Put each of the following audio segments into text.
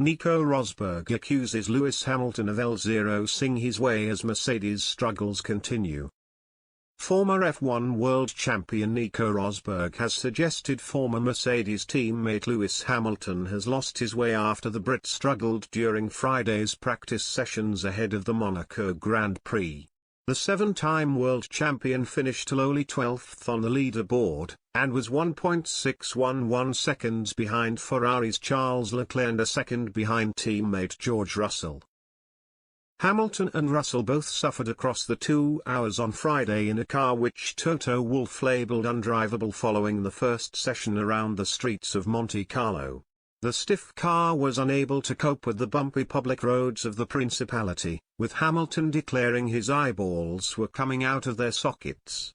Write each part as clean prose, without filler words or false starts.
Nico Rosberg accuses Lewis Hamilton of l0sing his way as Mercedes' struggles continue. Former F1 world champion Nico Rosberg has suggested former Mercedes teammate Lewis Hamilton has lost his way after the Brit struggled during Friday's practice sessions ahead of the Monaco Grand Prix. The seven-time world champion finished lowly 12th on the leaderboard, and was 1.611 seconds behind Ferrari's Charles Leclerc and a second behind teammate George Russell. Hamilton and Russell both suffered across the 2 hours on Friday in a car which Toto Wolff labelled undrivable following the first session around the streets of Monte Carlo. The stiff car was unable to cope with the bumpy public roads of the Principality, with Hamilton declaring his eyeballs were coming out of their sockets.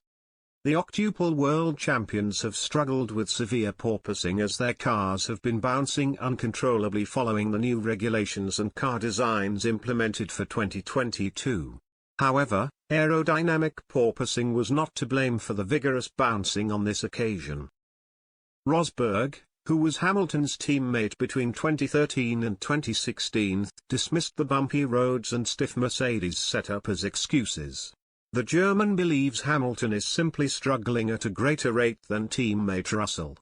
The octuple world champions have struggled with severe porpoising as their cars have been bouncing uncontrollably following the new regulations and car designs implemented for 2022. However, aerodynamic porpoising was not to blame for the vigorous bouncing on this occasion. Rosberg, who was Hamilton's teammate between 2013 and 2016, dismissed the bumpy roads and stiff Mercedes setup as excuses. The German believes Hamilton is simply struggling at a greater rate than teammate Russell.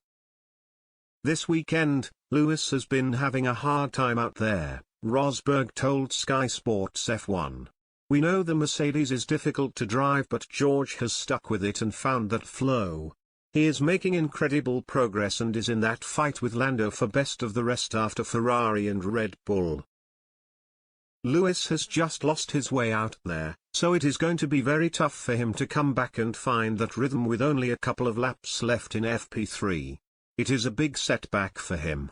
This weekend, Lewis has been having a hard time out there, Rosberg told Sky Sports F1. We know the Mercedes is difficult to drive, but George has stuck with it and found that flow. He is making incredible progress and is in that fight with Lando for best of the rest after Ferrari and Red Bull. Lewis has just lost his way out there, so it is going to be very tough for him to come back and find that rhythm with only a couple of laps left in FP3. It is a big setback for him.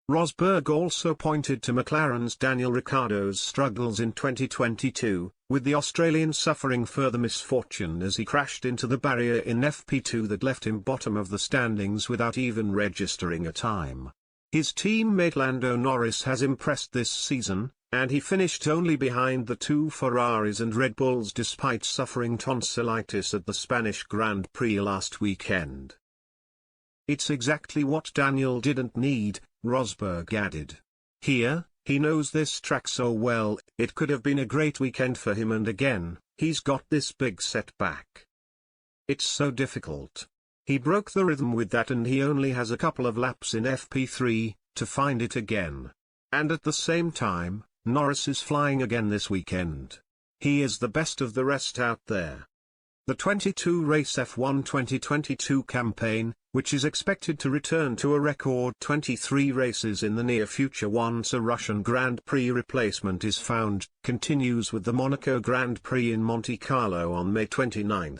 Rosberg also pointed to McLaren's Daniel Ricciardo's struggles in 2022, with the Australian suffering further misfortune as he crashed into the barrier in FP2 that left him bottom of the standings without even registering a time. His teammate Lando Norris has impressed this season, and he finished only behind the 2 Ferraris and Red Bulls despite suffering tonsillitis at the Spanish Grand Prix last weekend. It's exactly what Daniel didn't need, Rosberg added. Here, he knows this track so well, it could have been a great weekend for him, and again, he's got this big setback. It's so difficult. He broke the rhythm with that and he only has a couple of laps in FP3 to find it again. And at the same time, Norris is flying again this weekend. He is the best of the rest out there. The 22-race F1 2022 campaign, which is expected to return to a record 23 races in the near future once a Russian Grand Prix replacement is found, continues with the Monaco Grand Prix in Monte Carlo on May 29.